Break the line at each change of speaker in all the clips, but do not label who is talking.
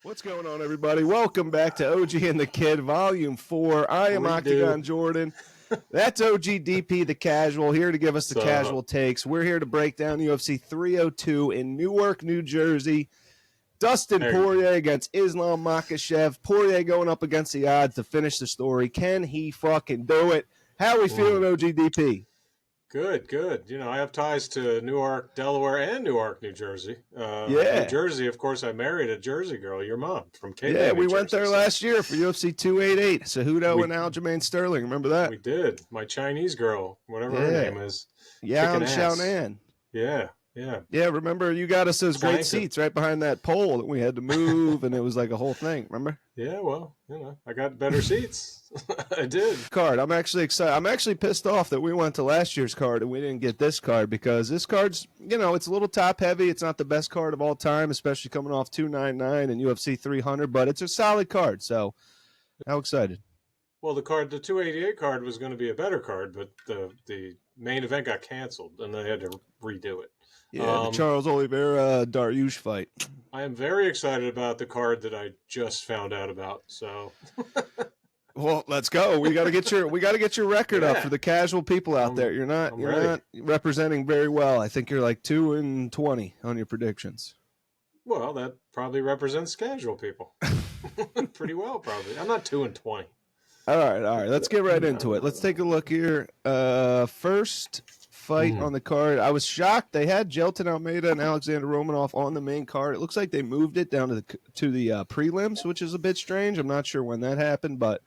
What's going on, everybody? Welcome back to OG and the Kid, Volume 4. I am Octagon Jordan. That's OGDP, the casual, here to give us the casual takes. We're here to break down UFC 302 in Newark, New Jersey. Dustin Poirier against Islam Makhachev. Poirier going up against the odds to finish the story. Can he fucking do it? How are we feeling, OGDP?
Good, good. You know, I have ties to Newark, Delaware, and Newark, New Jersey. New Jersey, of course, I married a Jersey girl, your mom, from Cape.
Yeah, we went there last year for UFC 288. Cejudo and Aljamain Sterling. Remember that?
We did. My Chinese girl, whatever her name is.
Yan Xiaonan.
Yeah.
Yeah, remember you got us those great seats right behind that pole that we had to move, and it was like a whole thing, remember?
Yeah, well, you know, I got better seats. I did.
Card. I'm actually excited. I'm actually pissed off that we went to last year's card and we didn't get this card because this card's, you know, it's a little top heavy. It's not the best card of all time, especially coming off 299 and UFC 300, but it's a solid card. So, how excited?
Well, the 288 card was going to be a better card, but the main event got canceled and they had to redo it.
Yeah, the Charles Oliveira Dariush fight.
I am very excited about the card that I just found out about. So,
well, let's go. We got to get your record up for the casual people out there. You're not representing very well. I think you're like 2-20 on your predictions.
Well, that probably represents casual people pretty well. Probably. I'm not 2-20.
All right. Let's get right into it. Let's take a look here. First fight on the card. I was shocked. They had Jelton Almeida and Alexander Romanov on the main card. It looks like they moved it down to the prelims, which is a bit strange. I'm not sure when that happened, but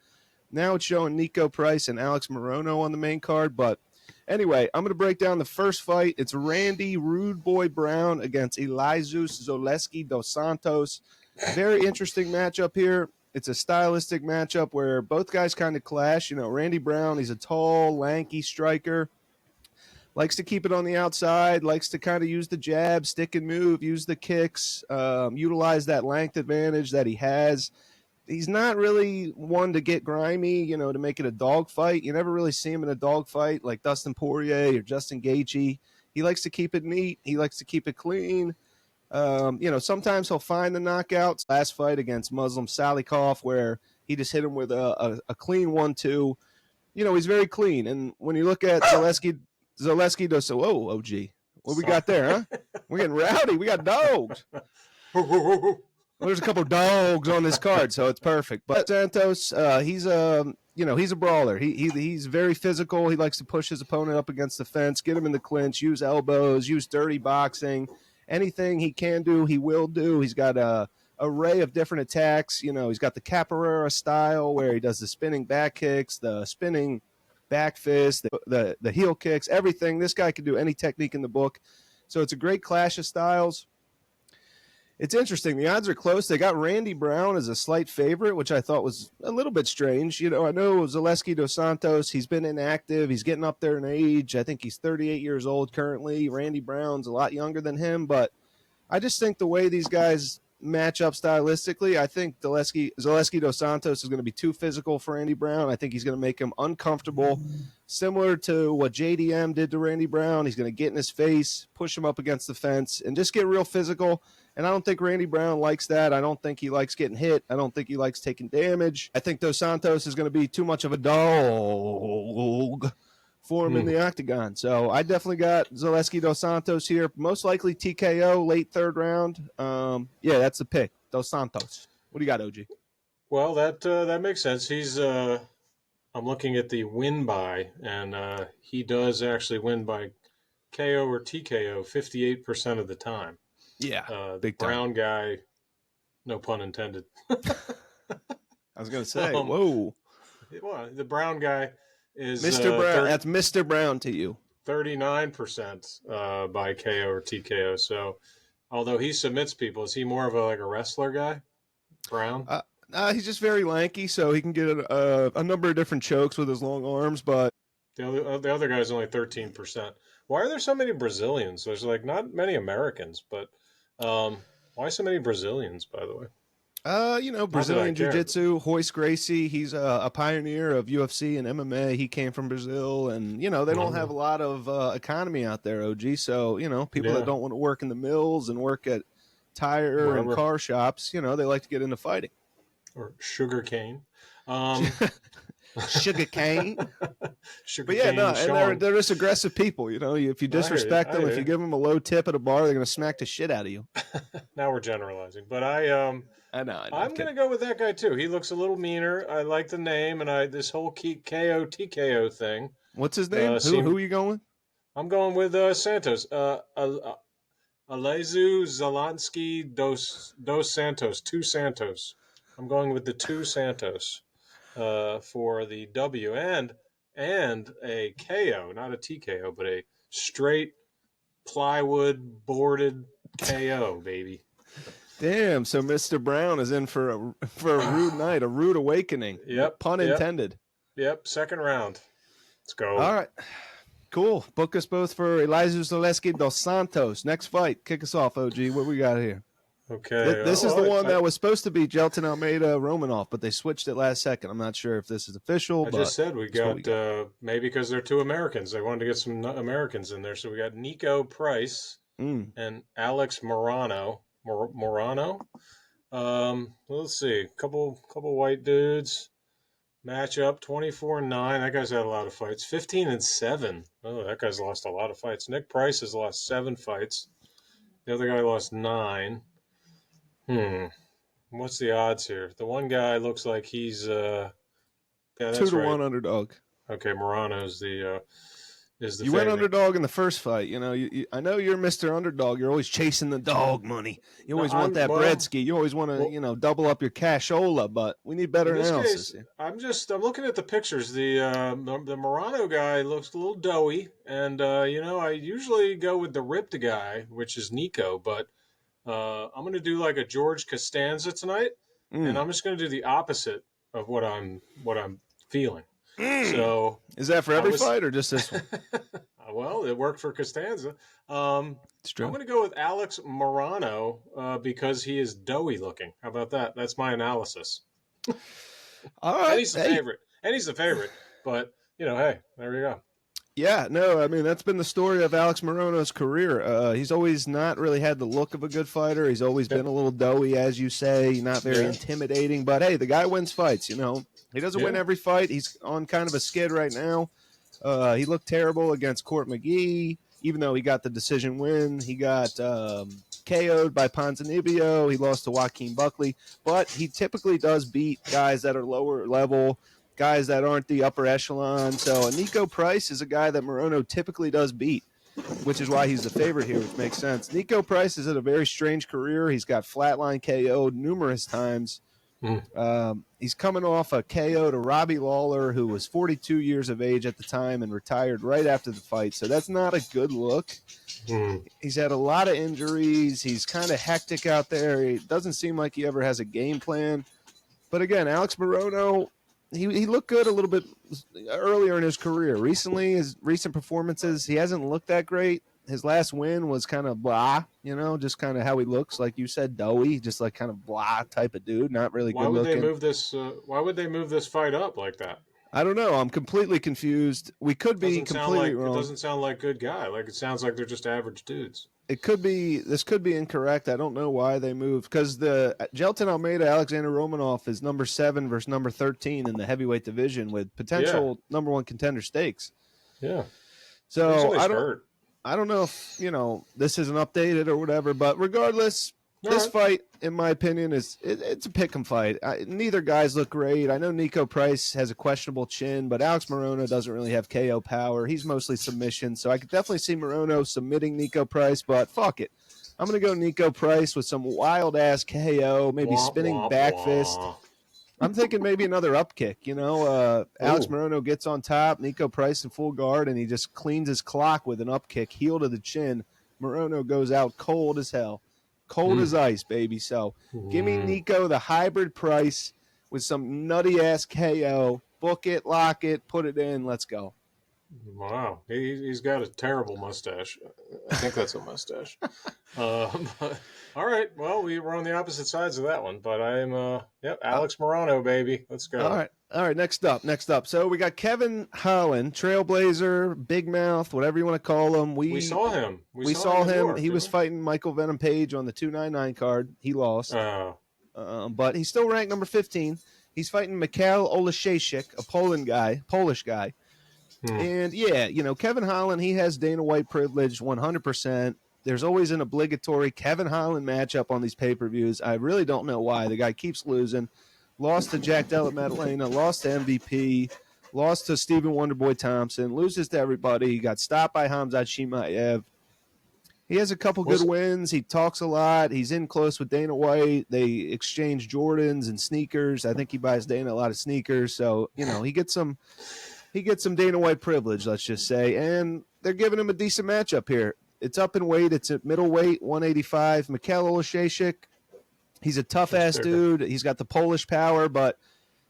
now it's showing Nico Price and Alex Morono on the main card. But anyway, I'm going to break down the first fight. It's Randy Rude Boy Brown against Elizus Zaleski dos Santos. Very interesting matchup here. It's a stylistic matchup where both guys kind of clash. You know, Randy Brown, he's a tall, lanky striker. Likes to keep it on the outside, likes to kind of use the jab, stick and move, use the kicks, utilize that length advantage that he has. He's not really one to get grimy, you know, to make it a dog fight. You never really see him in a dog fight like Dustin Poirier or Justin Gaethje. He likes to keep it neat. He likes to keep it clean. You know, sometimes he'll find the knockouts. Last fight against Muslim Salikov where he just hit him with a clean 1-2. You know, he's very clean. And when you look at Zaleski does whoa, OG. What we got there, huh? We're getting rowdy. We got dogs. Well, there's a couple of dogs on this card, so it's perfect. But Santos, he's a brawler. He's very physical. He likes to push his opponent up against the fence, get him in the clinch, use elbows, use dirty boxing. Anything he can do, he will do. He's got a array of different attacks. You know, he's got the Capoeira style where he does the spinning back kicks, the spinning back fist, the heel kicks, everything. This guy can do any technique in the book. So it's a great clash of styles. It's interesting. The odds are close. They got Randy Brown as a slight favorite, which I thought was a little bit strange. You know, I know Zaleski dos Santos, he's been inactive. He's getting up there in age. I think he's 38 years old currently. Randy Brown's a lot younger than him, but I just think the way these guys match up stylistically, I think Zaleski dos Santos is going to be too physical for Randy Brown. I think he's going to make him uncomfortable, similar to what JDM did to Randy Brown. He's going to get in his face, push him up against the fence, and just get real physical. And I don't think Randy Brown likes that. I don't think he likes getting hit. I don't think he likes taking damage. I think dos Santos is going to be too much of a dog for him in the octagon. So I definitely got Zaleski dos Santos here. Most likely TKO, late third round. Yeah, that's the pick. Dos Santos. What do you got, OG?
Well, that makes sense. He's I'm looking at the win by, and he does actually win by KO or TKO 58% of the time.
Yeah,
big Brown guy, no pun intended.
I was going to say, whoa.
Well, the Brown guy is
Mr. Brown. That's Mr. Brown to you.
39% by KO or TKO. So, although he submits people, is he more of a wrestler guy, Brown?
He's just very lanky, so he can get a number of different chokes with his long arms. But
the other guy's only 13%. Why are there so many Brazilians? There's not many Americans, but why so many Brazilians? By the way.
You know, Brazilian Jiu-Jitsu, Royce Gracie, he's a pioneer of UFC and MMA. He came from Brazil, and, you know, they don't have a lot of economy out there, OG. So, you know, people that don't want to work in the mills and work at tire and
Rubber.
car shops, they like to get into fighting.
Or sugar cane.
Sugar cane.
Sugar
But yeah,
cane.
no, and
Sean.
they're just aggressive people. If you disrespect them, if you give them a low tip at a bar, they're going to smack the shit out of you.
Now we're generalizing, but
I know.
I'm going to go with that guy too. He looks a little meaner. I like the name, and this whole KO TKO thing.
What's his name? Who are you going with?
I'm going with Santos. Alezu Zelensky dos Santos. Two Santos. I'm going with the two Santos for the W and a KO, not a TKO, but a straight plywood boarded KO, baby.
Damn! So Mr. Brown is in for a rude night, a rude awakening.
Yep.
Pun intended.
Yep. Second round. Let's go.
All right. Cool. Book us both for Elijah Zaleski dos Santos. Next fight. Kick us off, OG. What we got here?
Okay.
This is the one that was supposed to be Jelton Almeida Romanov, but they switched it last second. I'm not sure if this is official.
I just said we got maybe because they're two Americans. They wanted to get some Americans in there. So we got Nico Price and Alex Morano. Let's see. Couple white dudes. Matchup 24-9. That guy's had a lot of fights. 15-7. Oh, that guy's lost a lot of fights. Nick Price has lost 7 fights. The other guy lost 9. What's the odds here? The one guy looks like he's
2-1 underdog.
Okay, Morano's the is the
you
favorite.
went underdog in the first fight. I know you're Mr. Underdog. You're always chasing the dog money. You always want that breadski. You always want to, double up your cashola, but we need better analysis.
Case, I'm looking at the pictures. The Morano guy looks a little doughy, and I usually go with the ripped guy, which is Nico, but I'm going to do like a George Costanza tonight, and I'm just going to do the opposite of what I'm feeling. So
is that for every fight or just this one?
Well, it worked for Costanza.
It's true.
I'm going to go with Alex Morano because he is doughy looking. How about that? That's my analysis.
All right.
And he's the favorite. And he's the favorite. But, hey, there we go.
Yeah, no, I mean, that's been the story of Alex Morano's career. He's always not really had the look of a good fighter. He's always been a little doughy, as you say, not very intimidating. But, hey, the guy wins fights, He doesn't win every fight. He's on kind of a skid right now. He looked terrible against Court McGee, even though he got the decision win. He got KO'd by Ponzinibbio. He lost to Joaquin Buckley. But he typically does beat guys that are lower level, guys that aren't the upper echelon. So Nico Price is a guy that Morano typically does beat, which is why he's the favorite here, which makes sense. Nico Price has had a very strange career. He's got flatline KO'd numerous times. He's coming off a KO to Robbie Lawler, who was 42 years of age at the time and retired right after the fight. So that's not a good look. He's had a lot of injuries. He's kind of hectic out there. It doesn't seem like he ever has a game plan. But again, Alex Morano, he looked good a little bit earlier in his career. Recently, his recent performances, he hasn't looked that great. His last win was kind of blah, just kind of how he looks, like you said, doughy, just like kind of blah type of dude, not really good looking.
Why would they move this fight up like that?
I don't know. I'm completely confused. We could be completely wrong.
It doesn't sound like good guy. Like it sounds like they're just average dudes. This could be incorrect. I don't know why they moved, because the Jelton Almeida Alexander Romanov is number 7 versus number 13 in the heavyweight division with potential number 1 contender stakes. Yeah.
So I don't know if, this isn't updated or whatever, but regardless, this fight, in my opinion, it's a pick'em fight. Neither guys look great. I know Nico Price has a questionable chin, but Alex Morano doesn't really have KO power. He's mostly submission, so I could definitely see Morano submitting Nico Price, but fuck it. I'm going to go Nico Price with some wild-ass KO, maybe spinning back fist. I'm thinking maybe another up kick, Alex Morano gets on top, Nico Price in full guard, and he just cleans his clock with an up kick, heel to the chin. Morano goes out cold as hell. Cold as ice, baby. So give me Nico the hybrid Price with some nutty-ass KO. Book it, lock it, put it in. Let's go.
Wow, he's got a terrible mustache. I think that's a mustache. But, all right, well, we were on the opposite sides of that one, but I'm yep,
Uh,
Alex Morano, baby. Let's
all
go.
right. All right, next up. So we got Kevin Holland, Trailblazer, Big Mouth, whatever you want to call him.
We saw him. We
We
saw him
saw
in New
him.
York,
He
didn't
was
we?
fighting Michael Venom Page on the 299 card. He lost,
Oh,
but he's still ranked number 15. He's fighting Mikhail Oleszejczyk, a Polish guy.
hmm.
And yeah, Kevin Holland, he has Dana White privilege 100%. There's always an obligatory Kevin Holland matchup on these pay-per-views. I really don't know why. The guy keeps losing. Lost to Jack Della Maddalena, lost to MVP, lost to Stephen Wonderboy Thompson, loses to everybody. He got stopped by Hamzat Chimaev. He has a couple good
Was
wins. He talks a lot. He's in close with Dana White. They exchange Jordans and sneakers. I think he buys Dana a lot of sneakers. So, he gets some Dana White privilege, let's just say, and they're giving him a decent matchup here. It's up in weight. It's at middleweight, 185. Mikhail Oleszejczyk, he's a
That's
tough-ass
bigger.
dude. He's got the Polish power, but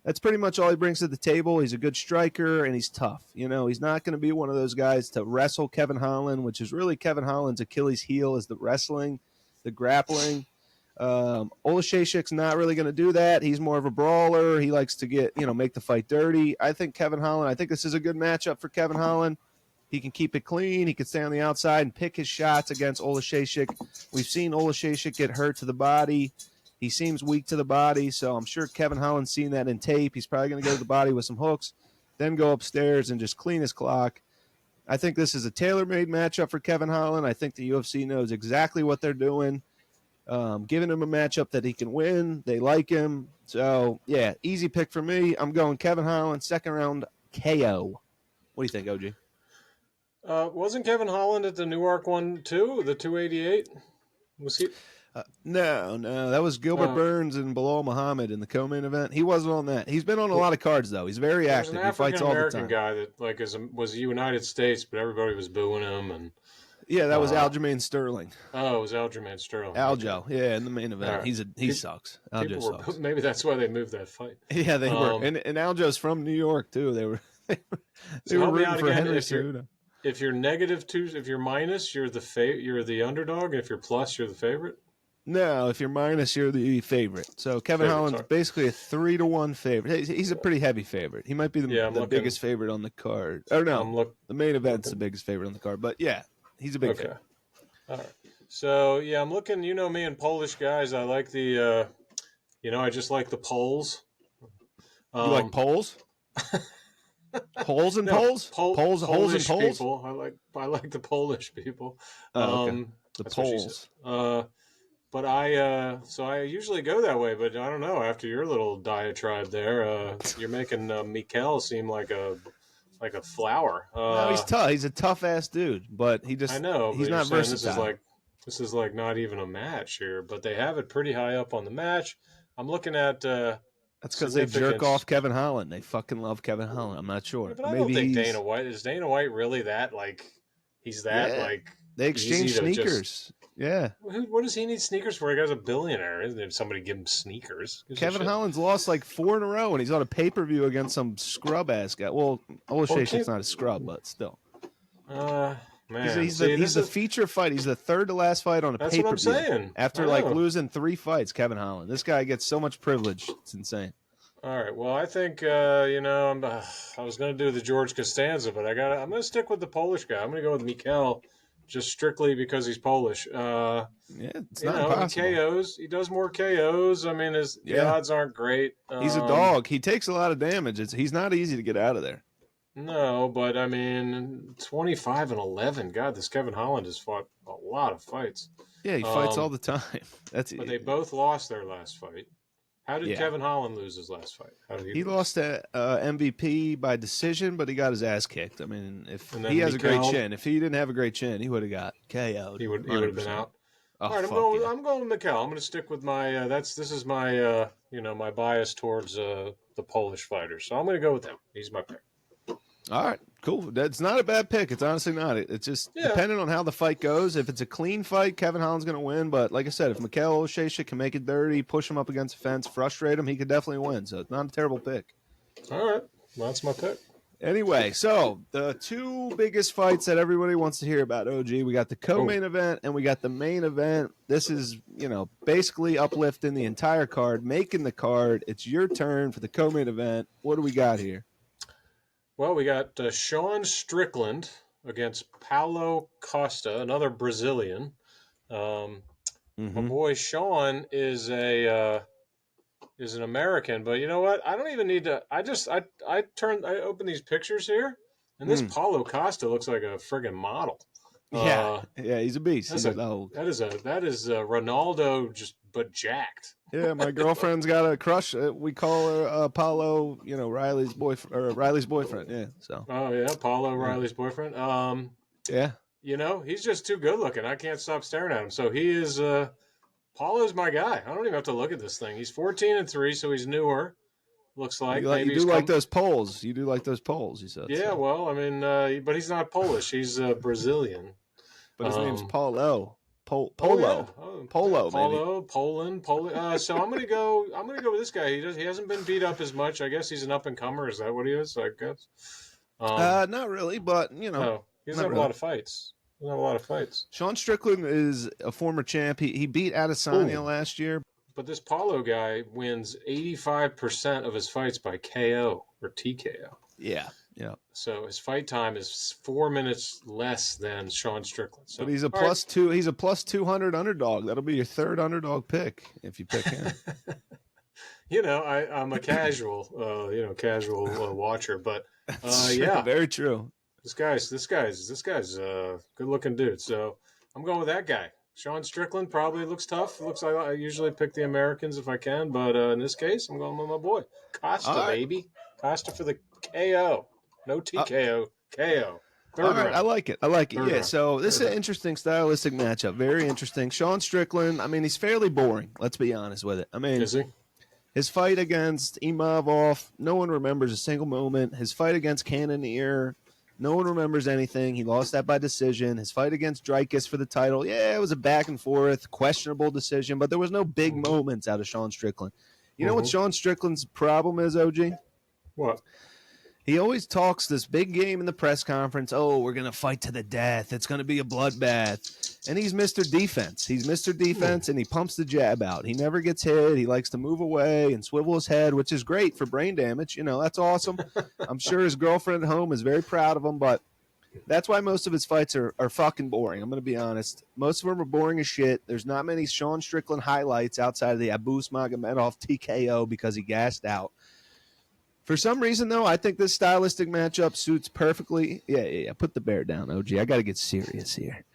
that's pretty much all he brings to the table. He's a good striker, and he's tough. He's not going to be one of those guys to wrestle Kevin Holland, which is really Kevin Holland's Achilles heel is the wrestling, the grappling. Oleszejczyk's not really going to do that. He's more of a brawler. He likes to make the fight dirty. I think this is a good matchup for Kevin Holland. He can keep it clean. He can stay on the outside and pick his shots against Oleszejczyk. We've seen Oleszejczyk get hurt to the body. He seems weak to the body, so I'm sure Kevin Holland's seen that in tape. He's probably going to go to the body with some hooks, then go upstairs and just clean his clock. I think this is a tailor-made matchup for Kevin Holland. I think the UFC knows exactly what they're doing. Giving him a matchup that he can win. They like him. So, yeah, easy pick for me. I'm going Kevin Holland, second round KO. What do you think, OG?
Wasn't Kevin Holland at the Newark one too? The 288? Was he?
No. That was Gilbert
Uh,
Burns and Bilal Muhammad in the co-main event. He wasn't on that. He's been on a lot of cards, though. He's very
There's an
active. He fights
African
all the
American
time.
guy that was United States, but everybody was booing him, and
Yeah, that was
uh,
Aljamain Sterling.
oh, it was Aljamain Sterling. Okay.
Aljo, yeah, in the main event.
All right.
He sucks.
People
Aljo
were
sucks.
maybe that's why they moved that fight.
Yeah, they were.
Um,
And Aljo's from New York, too. They were they
so
were
help me
rooting
out
for
again.
Henry
If you're
Cejudo.
if you're negative two, if you're minus, you're the underdog. If you're plus, you're the favorite.
No, if you're minus, you're the favorite. So Kevin
Favorite,
Holland's
sorry.
basically a 3-1 favorite. He's a pretty heavy favorite. He might be
Yeah, I'm
the
looking.
biggest favorite on the card. Or no,
I'm look.
the main event's
looking.
the biggest favorite on the card. But yeah, he's a big
Okay.
favorite.
All right. So yeah, I'm looking. You know me and Polish guys. I like the. I just like the Poles.
You like poles? Holes in poles? Poles, holes in
Polish
poles?
people. I like the Polish people.
Oh, okay. The
That's what she
poles.
said. But I usually go that way. But I don't know. After your little diatribe there, you're making Mikel seem like a flower.
No, he's tough. He's a tough ass dude, but
I know.
he's
But you're
not
saying
versatile.
this is like not even a match here. But they have it pretty high up on the match. I'm looking at
That's because they jerk
significance.
off Kevin Holland. They fucking love Kevin Holland. I'm not
Yeah,
sure.
but I don't
Maybe
think
he's
Dana White is Dana White really that like he's that
yeah.
like
They exchange
easy to just
sneakers. Yeah.
what does he need sneakers for? He guy's a billionaire. Isn't it? Somebody give him sneakers. Gives a
Kevin
shit.
Holland's lost like 4 in a row, and he's on a pay-per-view against some scrub-ass guy. Well, Oleszejczyk's
can't-
not a scrub, but still.
Man,
He's
see,
the feature fight. He's the third to last fight on a
that's
pay-per-view.
what I'm saying.
After
I
like
know.
losing 3 fights, Kevin Holland. This guy gets so much privilege. It's insane.
All right. Well, I think I was going to do the George Costanza, but I'm going to stick with the Polish guy. I'm going to go with Mikel, just strictly because he's Polish.
Yeah, it's not
He
impossible.
KOs. He does more KOs. I mean, the
Yeah.
odds aren't great.
He's a dog. He takes a lot of damage. He's not easy to get out of there.
No, but I mean, 25-11. God, this Kevin Holland has fought a lot of fights.
Yeah, he fights
Um,
all the time. That's
But they both lost their last fight. How did
Yeah.
Kevin Holland lose his last fight? How did
He
lose?
lost to MVP by decision, but he got his ass kicked. I mean, if
And then
he has a great
Mikal?
chin, if he didn't have a great chin, he would have got KO'd.
He would have been
100%.
out.
Oh,
All right,
fuck yeah.
I'm going with Mikel. I'm going to stick with my this is my my bias towards the Polish fighter. So I'm going to go with him. He's my pick.
All right, cool. That's not a bad pick. It's honestly not. It's just
Yeah.
depending on how the fight goes. If it's a clean fight, Kevin Holland's going to win. But like I said, if Mikhail Oleszejczyk can make it dirty, push him up against the fence, frustrate him, he could definitely win. So it's not a terrible pick.
All right, well, that's my pick.
Anyway, so the two biggest fights that everybody wants to hear about, OG, we got the co-main event and we got the main event. This is, basically uplifting the entire card, making the card. It's your turn for the co-main event. What do we got here?
Well, we got Sean Strickland against Paulo Costa, another Brazilian. My boy Sean is an American, but you know what? I don't even need to. I open these pictures here, and this Paulo Costa looks like a friggin' model.
Yeah, he's a beast.
That is Ronaldo, but jacked.
Yeah, my girlfriend's got a crush. We call her Paulo, Riley's boyfriend or Riley's boyfriend. Yeah, so.
Oh yeah, Paulo Riley's boyfriend.
Yeah.
He's just too good looking. I can't stop staring at him. So he is. Paulo's my guy. I don't even have to look at this thing. He's 14-3, so he's newer. Looks like
you do like those Poles. You do like those Poles. You said.
Yeah,
so.
Well, I mean, but he's not Polish. He's Brazilian.
But his name's Paulo. Polo.
Paulo, Poland. So I'm gonna go with this guy. He hasn't been beat up as much. I guess he's an up and comer. Is that what he is? I guess.
Not really, but
he doesn't have a lot of fights.
Sean Strickland is a former champ. He beat Adesanya last year.
But this Paulo guy wins 85% of his fights by KO or TKO.
Yeah.
So his fight time is 4 minutes less than Sean Strickland. So,
but he's a plus two. He's a plus 200 underdog. That'll be your third underdog pick if you pick him.
I'm a casual, watcher, but yeah,
very true.
This guy's a good looking dude. So I'm going with that guy. Sean Strickland probably looks tough. Looks like I usually pick the Americans if I can, but in this case, I'm going with my boy Costa, baby. Costa for the KO. No TKO, KO. Third round.
I like it. Yeah, so this is an interesting stylistic matchup. Very interesting. Sean Strickland, I mean, he's fairly boring. Let's be honest with it. I mean,
is he?
His fight against Imavov, no one remembers a single moment. His fight against Cannonier, no one remembers anything. He lost that by decision. His fight against Dricus for the title, yeah, it was a back and forth, questionable decision, but there was no big moments out of Sean Strickland. You know what Sean Strickland's problem is, OG?
What?
He always talks this big game in the press conference. Oh, we're going to fight to the death. It's going to be a bloodbath. And he's Mr. Defense. He's Mr. Defense, and he pumps the jab out. He never gets hit. He likes to move away and swivel his head, which is great for brain damage. That's awesome. I'm sure his girlfriend at home is very proud of him, but that's why most of his fights are fucking boring. I'm going to be honest. Most of them are boring as shit. There's not many Sean Strickland highlights outside of the Abus Magomedov TKO because he gassed out. For some reason, though, I think this stylistic matchup suits perfectly. Yeah. Put the bear down, OG. I got to get serious here.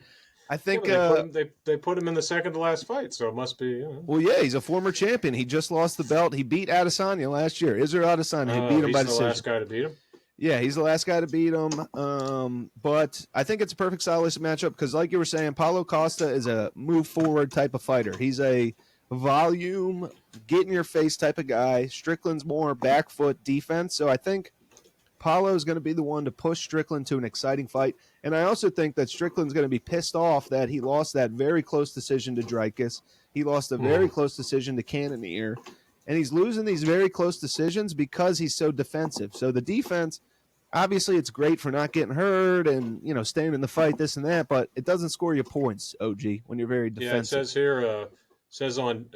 I think
they put him in the second to last fight, so it must be.
Well, yeah, he's a former champion. He just lost the belt. He beat Adesanya last year. Israel Adesanya. He beat him by decision.
He's the last guy to beat him.
Yeah, he's the last guy to beat him. But I think it's a perfect stylistic matchup because, like you were saying, Paulo Costa is a move forward type of fighter. He's a volume, get in your face type of guy. Strickland's more back foot defense. So I think Paulo is going to be the one to push Strickland to an exciting fight. And I also think that Strickland's going to be pissed off that he lost that very close decision to Dricus. He lost a very close decision to Cannonier. And he's losing these very close decisions because he's so defensive. So the defense, obviously it's great for not getting hurt and, staying in the fight, this and that, but it doesn't score you points, OG, when you're very defensive.
Yeah, it says here, says on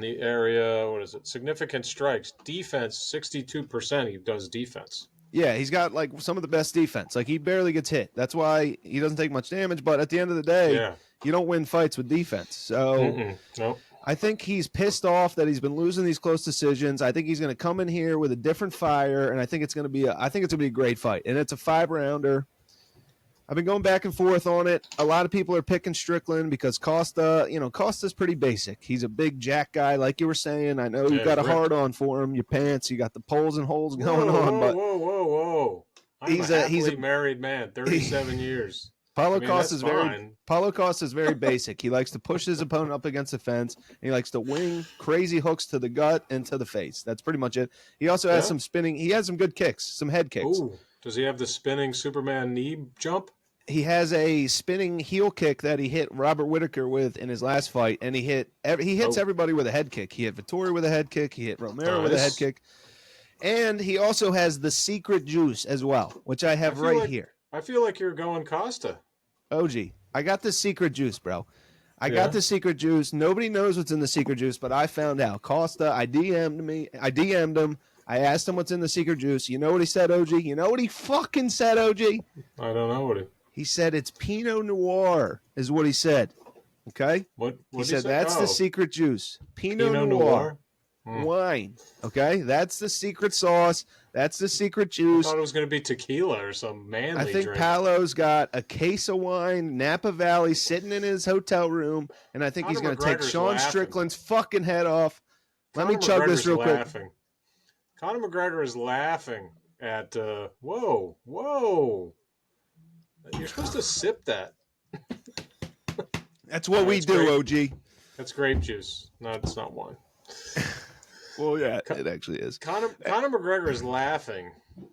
the area, what is it? Significant strikes, defense, 62%. He does defense.
Yeah, he's got some of the best defense. He barely gets hit. That's why he doesn't take much damage. But at the end of the day, you don't win fights with defense. So
nope.
I think he's pissed off that he's been losing these close decisions. I think he's going to come in here with a different fire, and I think it's going to be a great fight. And it's a 5-rounder. I've been going back and forth on it. A lot of people are picking Strickland because Costa's pretty basic. He's a big jack guy, like you were saying. I know you got a hard on for him. Your pants, you got the poles and holes going on. But
whoa! He's a married man, 37 years.
Paulo Costa is very basic. He likes to push his opponent up against the fence. And he likes to wing crazy hooks to the gut and to the face. That's pretty much it. He also has some spinning. He has some good kicks, some head kicks.
Ooh. Does he have the spinning Superman knee jump?
He has a spinning heel kick that he hit Robert Whittaker with in his last fight, and he hits everybody with a head kick. He hit Vettori with a head kick. He hit Romero with a head kick. And he also has the secret juice as well, which I have right here.
I feel like you're going Costa.
OG, I got the secret juice, bro. I got the secret juice. Nobody knows what's in the secret juice, but I found out. Costa, I DM'd him. I asked him what's in the secret juice. You know what he said, OG? You know what he fucking said, OG?
I don't know what
he said. It's Pinot Noir is what he said. Okay?
What
he said that's the secret juice. Pinot Noir. Wine. Okay? That's the secret sauce. That's the secret juice.
I thought it was going to be tequila or some manly drink.
I think Paolo's got a case of wine, Napa Valley, sitting in his hotel room, and I think he's going to take Sean Strickland's fucking head off. Let me chug this real quick.
Conor McGregor is laughing at, whoa. You're supposed to sip that.
That's what we do, OG.
That's grape juice. No, it's not wine.
Well, yeah, it actually is.
Conor McGregor is laughing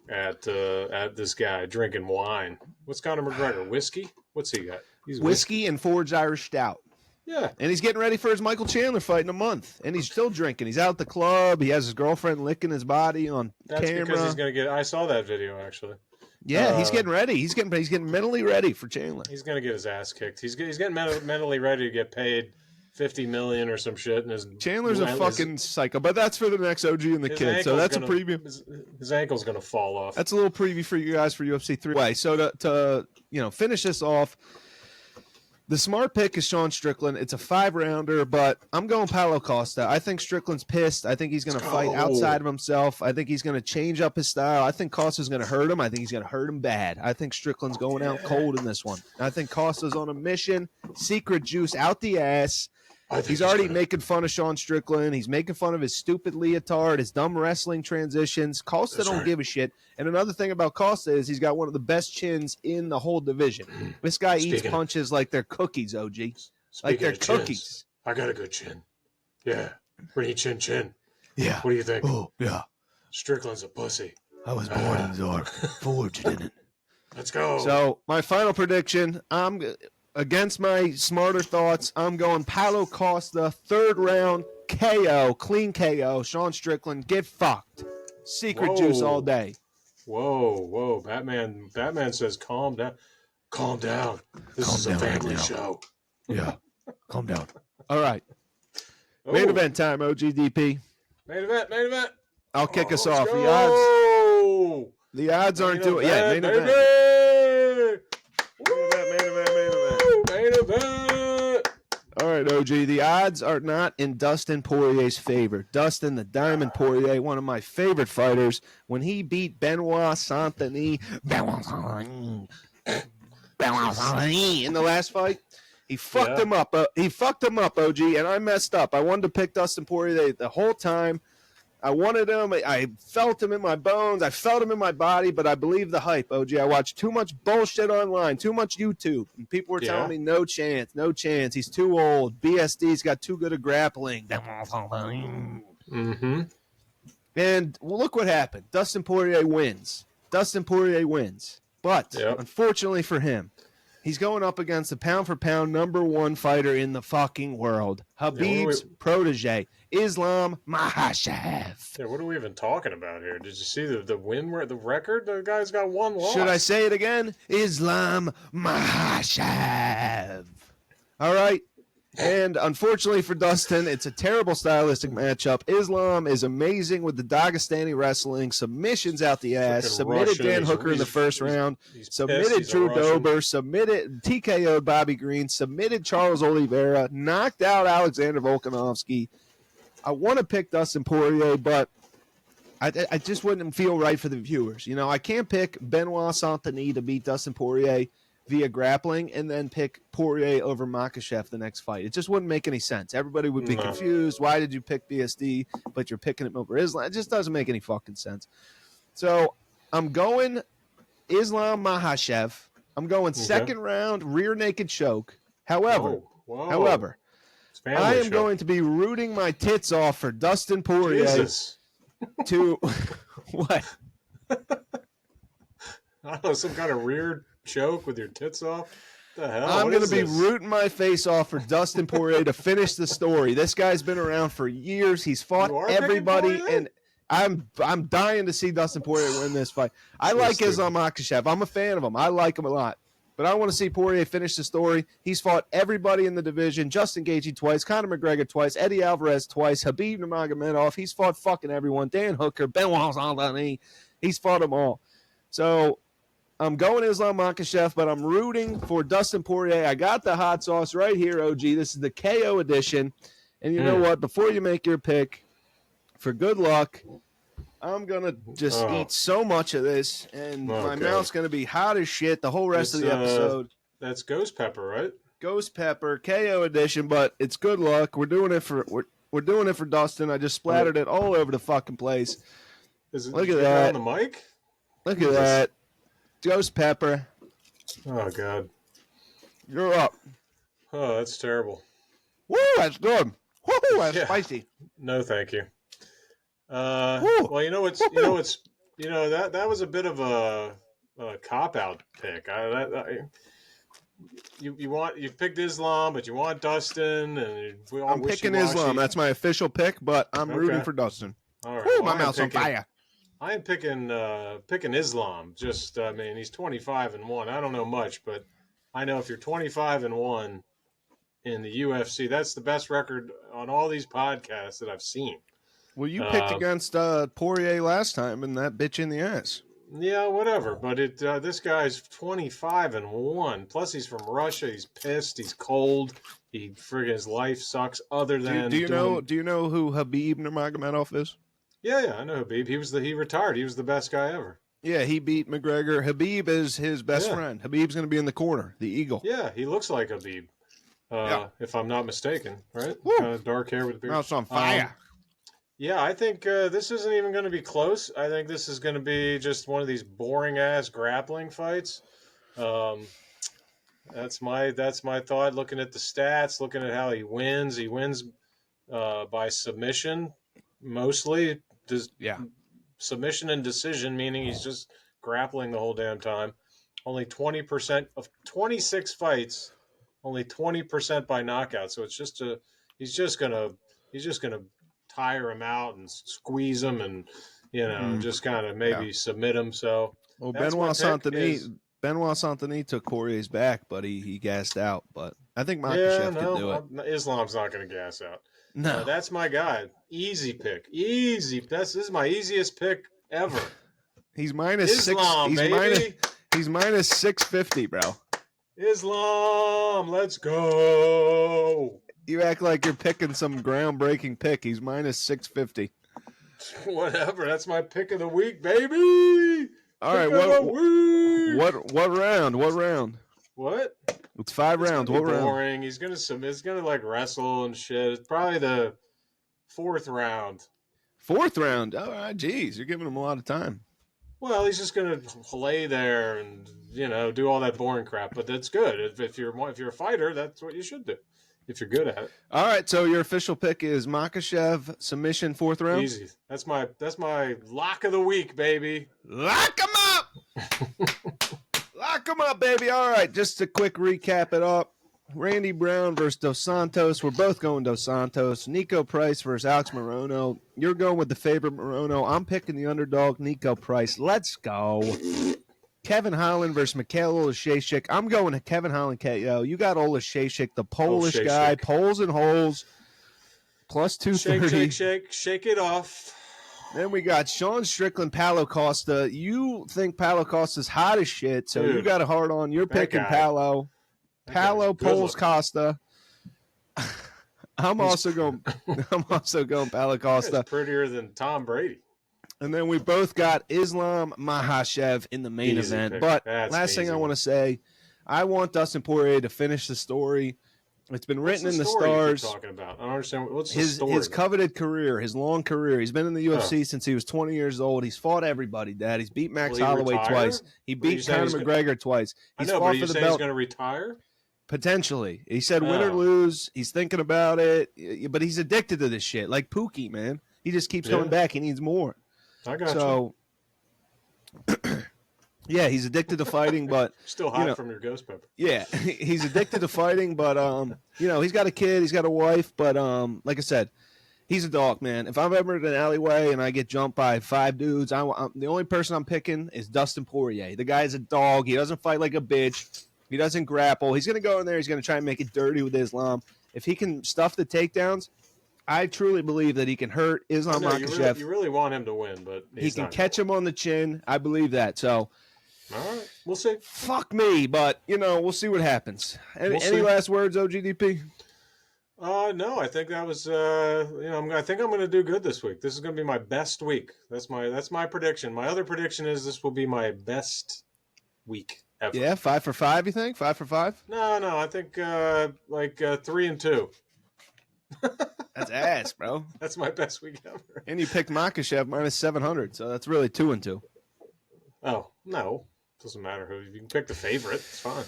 at this guy drinking wine. What's Conor McGregor? Whiskey? What's he got?
He's whiskey and Forged Irish Stout.
Yeah.
And he's getting ready for his Michael Chandler fight in a month. And he's still drinking. He's out at the club. He has his girlfriend licking his body on camera.
That's because he's going to get... I saw that video, actually.
Yeah, he's getting ready. He's getting mentally ready for Chandler.
He's going to get his ass kicked. He's getting mentally ready to get paid $50 million or some shit. And
Chandler's a fucking psycho. But that's for the next OG and the kid. So that's a preview.
His ankle's going to fall off.
That's a little preview for you guys for UFC 3. So to finish this off, the smart pick is Sean Strickland. It's a 5-rounder, but I'm going Paulo Costa. I think Strickland's pissed. I think he's going to fight outside of himself. I think he's going to change up his style. I think Costa's going to hurt him. I think he's going to hurt him bad. I think Strickland's going out cold in this one. I think Costa's on a mission. Secret juice out the ass. He's already making fun of Sean Strickland. He's making fun of his stupid leotard, his dumb wrestling transitions. Costa don't give a shit. And another thing about Costa is he's got one of the best chins in the whole division. This guy eats punches like they're cookies, OG. Like they're cookies.
I got a good chin. Yeah. Pretty chin.
Yeah.
What do you think?
Oh, yeah.
Strickland's a pussy.
I was born in the dark, forged in it.
Let's go.
So, my final prediction, against my smarter thoughts, I'm going Paulo Costa, 3rd round, KO, clean KO. Sean Strickland, get fucked. Secret juice all day.
Whoa. Batman says calm down. Calm down. This is a family show.
Yeah. Calm down. All right. Main event time, OGDP.
Main event.
I'll kick us off.
Go.
The odds aren't doing it. Yeah, main event. Main event. All right, OG. The odds are not in Dustin Poirier's favor. Dustin, the Diamond Poirier, one of my favorite fighters, when he beat Benoit Saint-Denis in the last fight, he fucked him up. He fucked him up, OG, and I messed up. I wanted to pick Dustin Poirier the whole time. I wanted him. I felt him in my bones. I felt him in my body, but I believe the hype, OG. I watched too much bullshit online, too much YouTube, and people were telling me no chance. He's too old. BSD's got too good a grappling.
Mm-hmm.
And look what happened. Dustin Poirier wins. But unfortunately for him, he's going up against the pound-for-pound #1 fighter in the fucking world, Khabib's protege, Islam Makhachev.
Yeah, what are we even talking about here? Did you see the win, the record? The guy's got 1 loss.
Should I say it again? Islam Makhachev. All right. And unfortunately for Dustin, it's a terrible stylistic matchup. Islam is amazing with the Dagestani wrestling, submissions out the ass, submitted Dan Hooker in the first round, submitted Drew Dober, submitted TKO'd Bobby Green, submitted Charles Oliveira, knocked out Alexander Volkanovski. I want to pick Dustin Poirier, but I just wouldn't feel right for the viewers. You know, I can't pick Benoit Saint-Denis to beat Dustin Poirier via grappling and then pick Poirier over Makhachev the next fight. It just wouldn't make any sense. Everybody would be confused. Why did you pick BSD, but you're picking him over Islam? It just doesn't make any fucking sense. So I'm going Islam Makhachev. I'm going second round, rear naked choke. However, I am going to be rooting my tits off for Dustin Poirier to what?
I don't know, some kind of rear choke with your tits off? What the hell?
I'm going to be rooting my face off for Dustin Poirier to finish the story. This guy's been around for years. He's fought everybody, and I'm dying to see Dustin Poirier win this fight. I like Islam Makhachev. I'm a fan of him. I like him a lot. But I want to see Poirier finish the story. He's fought everybody in the division. Justin Gaethje twice, Conor McGregor twice, Eddie Alvarez twice, Khabib Nurmagomedov. He's fought fucking everyone. Dan Hooker, Benoit Saint-Denis. He's fought them all. So I'm going Islam Makhachev, but I'm rooting for Dustin Poirier. I got the hot sauce right here, OG. This is the KO edition. And you know what? Before you make your pick, for good luck, I'm going to just eat so much of this, and my mouth's going to be hot as shit the whole rest of the episode.
That's ghost pepper, right?
Ghost pepper, KO edition, but it's good luck. We're doing it for we're doing it for Dustin. I just splattered it all over the fucking place. Look at that.
On the mic?
Look at that. Ghost pepper.
Oh, God.
You're up.
Oh, that's terrible.
Woo, that's good. Woo, that's spicy.
No, thank you. Well, that was a bit of a cop-out pick. You picked Islam, but you want Dustin, and
I'm picking Islam. That's my official pick, but I'm rooting for Dustin.
All right.
Woo, my mouth's on fire.
I am picking Islam. Just, I mean, he's 25-1. I don't know much, but I know if you're 25-1 in the UFC, that's the best record on all these podcasts that I've seen.
Well, you picked against Poirier last time, and that bitch in the ass.
Yeah, whatever. But this guy's 25-1. Plus, he's from Russia. He's pissed. He's cold. His life sucks. Other than
do you know who Khabib Nurmagomedov is?
Yeah, I know Khabib. He retired. He was the best guy ever.
Yeah, he beat McGregor. Khabib is his best friend. Khabib's going to be in the corner, the eagle.
Yeah, he looks like Khabib, if I'm not mistaken. Right? Dark hair with a beard.
Mouth's on fire.
Yeah, I think this isn't even going to be close. I think this is going to be just one of these boring-ass grappling fights. That's my thought. Looking at the stats, looking at how he wins by submission, mostly. Submission and decision, meaning he's just grappling the whole damn time. Only 20% of 26 fights, only 20% by knockout. So it's just he's just gonna tire him out and squeeze him and just kind of maybe submit him. So
Benoit Saint-Denis took Poirier's back, but he gassed out. But I think Makhachev can do it.
Islam's not going to gas out.
No,
that's my guy. Easy pick. Easy. This is my easiest pick ever.
He's minus
Islam,
6.
Baby.
He's minus 650, bro.
Islam, let's go.
You act like you're picking some groundbreaking pick. He's minus 650.
Whatever. That's my pick of the week, baby.
All right. What round? What round?
What?
It's 5 rounds. What round?
Boring. He's gonna like wrestle and shit. It's probably the 4th round.
4th round. All right. Geez, you're giving him a lot of time.
Well, he's just gonna lay there and do all that boring crap. But that's good. If you're a fighter, that's what you should do. If you're good at it. All
right. So your official pick is Makhachev submission 4th round.
Easy. That's my lock of the week, baby.
Lock him up. Lock him up, baby. All right. Just to quick recap it up. Randy Brown versus Dos Santos. We're both going Dos Santos. Nico Price versus Alex Morono. You're going with the favorite Morono. I'm picking the underdog, Nico Price. Let's go. Kevin Holland versus Mikhail Olashaychik. I'm going to Kevin Holland KO. You got Olashaychik, the Polish guy, poles and holes, plus 230.
Shake it off.
Then we got Sean Strickland, Paulo Costa. You think Paulo Costa's hot as shit, so you got a hard on. You're picking Paulo. Paulo Poles Costa. I'm also going Paulo Costa.
He's prettier than Tom Brady.
And then we both got Islam Makhachev in the main event.
Pick.
But
That's
last
easy.
thing I want to say, I want Dustin Poirier to finish the story. It's been written in the stars.
You keep talking about? I don't understand. What's the
his
story?
His coveted career, his long career. He's been in the UFC since he was 20 years old. He's fought everybody, Dad. He's beat Max Holloway twice. He beat Conor McGregor twice.
He's fought for the belt. He's going to retire?
Potentially. He said win or lose. He's thinking about it. But he's addicted to this shit. Like Pookie, man. He just keeps coming back. He needs more.
I got you.
Yeah, he's addicted to fighting, but
still hot from your ghost pepper.
Yeah, he's addicted to fighting, but he's got a kid, he's got a wife, but like I said, He's a dog, man. If I'm ever in an alleyway and I get jumped by 5 dudes, the only person I'm picking is Dustin Poirier. The guy's a dog. He doesn't fight like a bitch. He doesn't grapple. He's going to go in there. He's going to try and make it dirty with Islam. If he can stuff the takedowns, I truly believe that he can hurt Islam Makhachev.
You really want him to win, but
he can catch him on the chin. I believe that. So,
all right, we'll see.
Fuck me, but, we'll see what happens. Any last words, OGDP?
No, I think that was, I think I'm going to do good this week. This is going to be my best week. That's my prediction. My other prediction is this will be my best week ever.
Yeah, 5 for 5, you think? 5 for 5?
No, I think 3-2.
That's ass, bro.
That's my best week ever.
And you picked Makhachev minus 700, so that's really 2-2.
Oh, no. Doesn't matter who. You can pick the favorite. It's fine.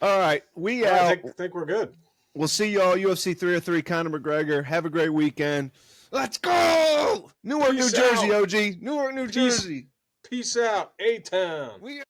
All right.
I think we're good.
We'll see y'all UFC 303, Conor McGregor. Have a great weekend. Let's go! Newark, New Jersey, OG. Newark, New Jersey.
Peace out, A-Town.